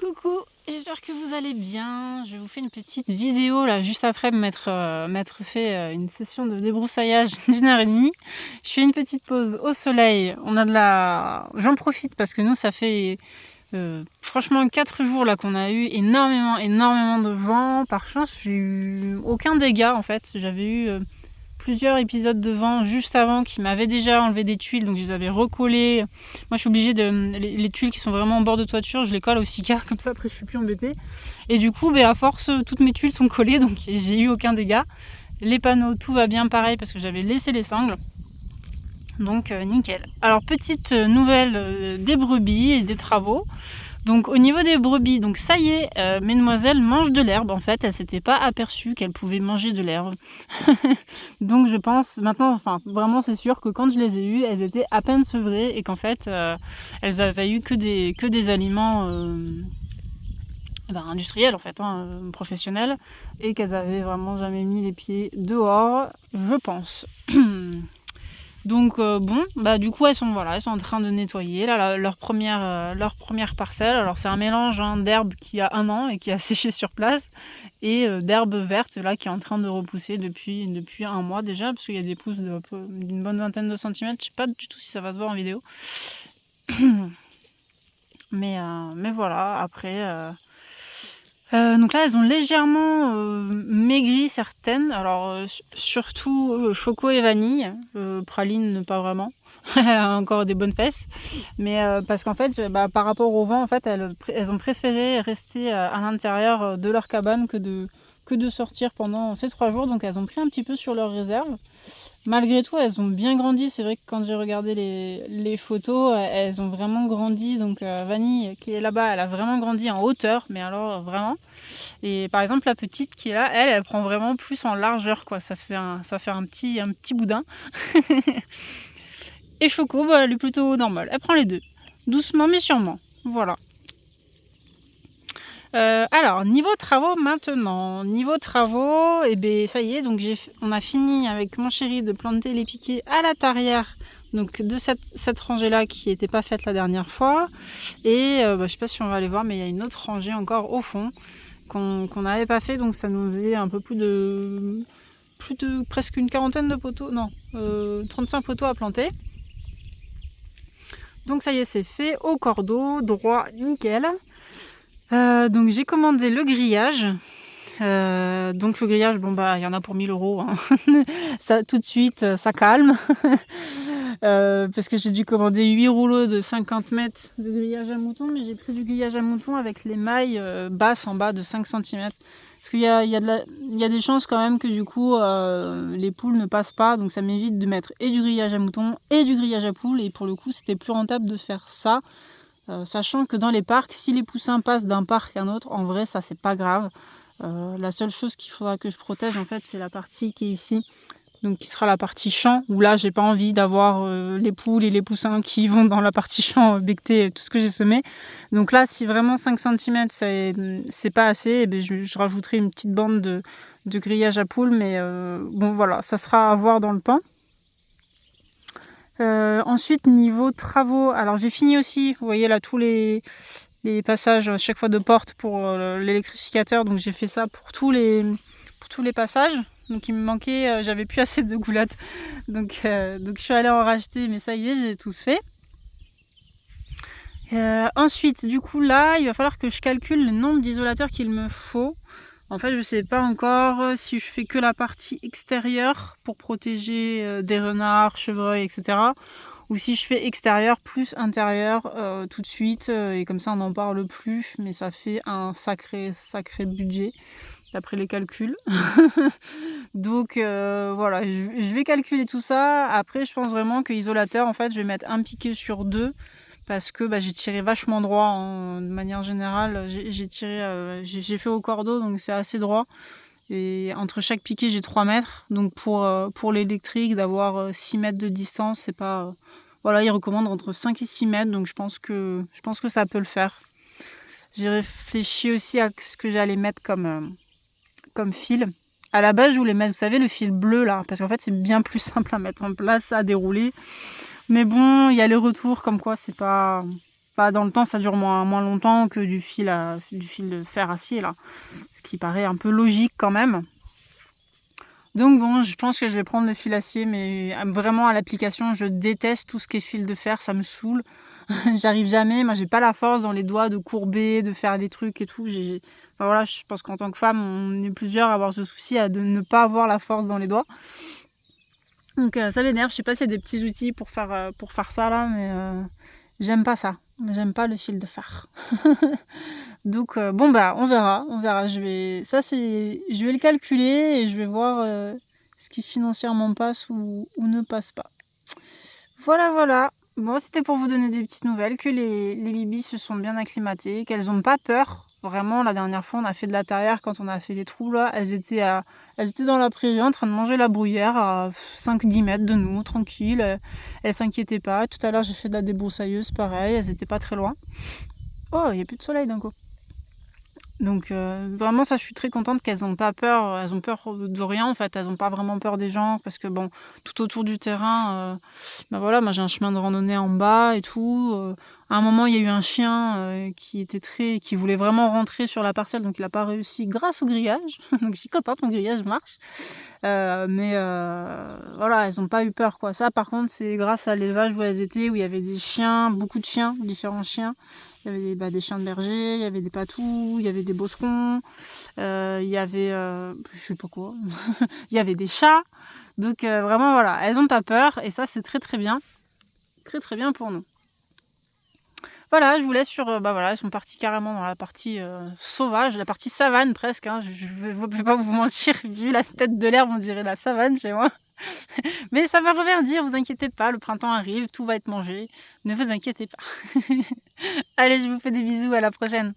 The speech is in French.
Coucou, j'espère que vous allez bien. Je vous fais une petite vidéo là juste après m'être fait une session de débroussaillage d'1 h 30. Je fais une petite pause au soleil. J'en profite parce que nous ça fait franchement 4 jours là qu'on a eu énormément de vent. Par chance j'ai eu aucun dégât en fait. J'avais eu plusieurs épisodes de vent juste avant qui m'avaient déjà enlevé des tuiles, donc je les avais recollées. Moi je suis obligée les tuiles qui sont vraiment en bord de toiture, je les colle au Sika, comme ça après je suis plus embêtée. Et du coup à force toutes mes tuiles sont collées, donc j'ai eu aucun dégât. Les panneaux tout va bien pareil parce que j'avais laissé les sangles, donc nickel. Alors petite nouvelle des brebis et des travaux. Donc au niveau des brebis, donc ça y est, mesdemoiselles mangent de l'herbe. En fait, elles s'étaient pas aperçues qu'elles pouvaient manger de l'herbe. Donc je pense maintenant, enfin vraiment c'est sûr que quand je les ai eues, elles étaient à peine sevrées et qu'en fait elles avaient eu que des aliments industriels en fait, professionnels, et qu'elles avaient vraiment jamais mis les pieds dehors, je pense. Donc du coup elles sont en train de nettoyer là, leur première parcelle. Alors c'est un mélange d'herbe qui a 1 an et qui a séché sur place, et d'herbe verte là qui est en train de repousser depuis 1 mois déjà, parce qu'il y a des pousses d'une bonne vingtaine de centimètres. Je sais pas du tout si ça va se voir en vidéo. mais voilà, après donc là elles ont légèrement maigri certaines, alors surtout Choco et Vanille. Praline pas vraiment. Elle a encore des bonnes fesses, mais parce qu'en fait par rapport au vent en fait elles ont préféré rester à l'intérieur de leur cabane que de sortir pendant ces 3 jours, donc elles ont pris un petit peu sur leur réserve. Malgré tout, elles ont bien grandi. C'est vrai que quand j'ai regardé les photos, elles ont vraiment grandi. Donc Vanille, qui est là-bas, elle a vraiment grandi en hauteur, mais alors vraiment. Et par exemple, la petite qui est là, elle prend vraiment plus en largeur, quoi. Ça fait un petit boudin. Et Choco, elle est plutôt normale. Elle prend les deux. Doucement, mais sûrement. Voilà. Alors, niveau travaux maintenant. Niveau travaux, ça y est, donc on a fini avec mon chéri de planter les piquets à la tarière, donc de cette rangée-là qui n'était pas faite la dernière fois. Et je sais pas si on va aller voir, mais il y a une autre rangée encore au fond qu'on n'avait pas fait, donc ça nous faisait un peu plus de presque une quarantaine de poteaux, 35 poteaux à planter. Donc ça y est, c'est fait au cordeau, droit, nickel. Donc j'ai commandé le grillage. Donc le grillage, il y en a pour 1 000 €. Ça, tout de suite, ça calme. Parce que j'ai dû commander 8 rouleaux de 50 mètres de grillage à mouton, mais j'ai pris du grillage à mouton avec les mailles basses en bas de 5 cm. Parce qu'il y a des chances quand même que du coup les poules ne passent pas, donc ça m'évite de mettre et du grillage à mouton et du grillage à poules, et pour le coup c'était plus rentable de faire ça. Sachant que dans les parcs, si les poussins passent d'un parc à un autre, en vrai ça c'est pas grave. La seule chose qu'il faudra que je protège en fait, c'est la partie qui est ici, donc qui sera la partie champ, où là j'ai pas envie d'avoir les poules et les poussins qui vont dans la partie champ becter tout ce que j'ai semé. Donc là, si vraiment 5 cm c'est pas assez, je rajouterai une petite bande de grillage à poules, mais voilà, ça sera à voir dans le temps. Ensuite, niveau travaux, alors j'ai fini aussi, vous voyez là tous les passages à chaque fois de porte pour l'électrificateur, donc j'ai fait ça pour tous les passages. Donc il me manquait, j'avais plus assez de goulottes, donc je suis allée en racheter, mais ça y est, j'ai tous fait. Ensuite, du coup là, il va falloir que je calcule le nombre d'isolateurs qu'il me faut. En fait, je sais pas encore si je fais que la partie extérieure pour protéger des renards, chevreuils, etc. ou si je fais extérieur plus intérieur tout de suite, et comme ça on n'en parle plus, mais ça fait un sacré budget d'après les calculs. Donc voilà, je vais calculer tout ça. Après je pense vraiment que isolateur, en fait je vais mettre un piquet sur 2, parce que j'ai tiré vachement droit, de manière générale. J'ai fait au cordeau, donc c'est assez droit, et entre chaque piquet j'ai 3 mètres, donc pour l'électrique d'avoir 6 mètres de distance, c'est pas voilà, ils recommandent entre 5 et 6 mètres, donc je pense que ça peut le faire. J'ai réfléchi aussi à ce que j'allais mettre comme fil. À la base je voulais mettre, vous savez, le fil bleu là, parce qu'en fait c'est bien plus simple à mettre en place, à dérouler. Mais bon, il y a les retours comme quoi c'est pas Bah, dans le temps, ça dure moins longtemps que du fil de fer acier, là. Ce qui paraît un peu logique quand même. Donc bon, je pense que je vais prendre le fil acier, mais vraiment à l'application, je déteste tout ce qui est fil de fer, ça me saoule. J'arrive jamais, moi j'ai pas la force dans les doigts de courber, de faire des trucs et tout. Enfin, voilà, je pense qu'en tant que femme, on est plusieurs à avoir ce souci de ne pas avoir la force dans les doigts. Donc ça m'énerve, je sais pas s'il y a des petits outils pour faire ça là, mais j'aime pas ça. J'aime pas le fil de fer. Donc bon bah on verra. Je vais le calculer et je vais voir ce qui financièrement passe ou ne passe pas. Voilà. Bon, c'était pour vous donner des petites nouvelles, que les bibis se sont bien acclimatées, qu'elles ont pas peur. Vraiment, la dernière fois, on a fait de la terrière quand on a fait les trous là. Elles étaient dans la prairie en train de manger la bruyère à 5-10 mètres de nous, tranquilles. Elles s'inquiétaient pas. Tout à l'heure, j'ai fait de la débroussailleuse, pareil. Elles étaient pas très loin. Oh, il n'y a plus de soleil d'un coup. Donc vraiment ça, je suis très contente qu'elles ont pas peur, elles ont peur de rien en fait, elles ont pas vraiment peur des gens parce que bon, tout autour du terrain, bah voilà, moi j'ai un chemin de randonnée en bas et tout. À un moment, il y a eu un chien qui voulait vraiment rentrer sur la parcelle, donc il a pas réussi grâce au grillage. Donc je suis contente, mon grillage marche. Mais voilà, elles ont pas eu peur quoi. Ça par contre, c'est grâce à l'élevage où elles étaient, où il y avait des chiens, beaucoup de chiens, différents chiens. Il y avait des chiens de berger, il y avait des patous, il y avait des bosserons, il y avait je sais pas quoi, il y avait des chats. Donc vraiment voilà, elles n'ont pas peur et ça c'est très très bien. Très très bien pour nous. Voilà, je vous laisse sur voilà, elles sont parties carrément dans la partie sauvage, la partie savane presque, hein. Je vais pas vous mentir, vu la tête de l'herbe, on dirait la savane chez moi. Mais ça va reverdir, vous inquiétez pas, le printemps arrive, tout va être mangé. Ne vous inquiétez pas. Allez, je vous fais des bisous, à la prochaine.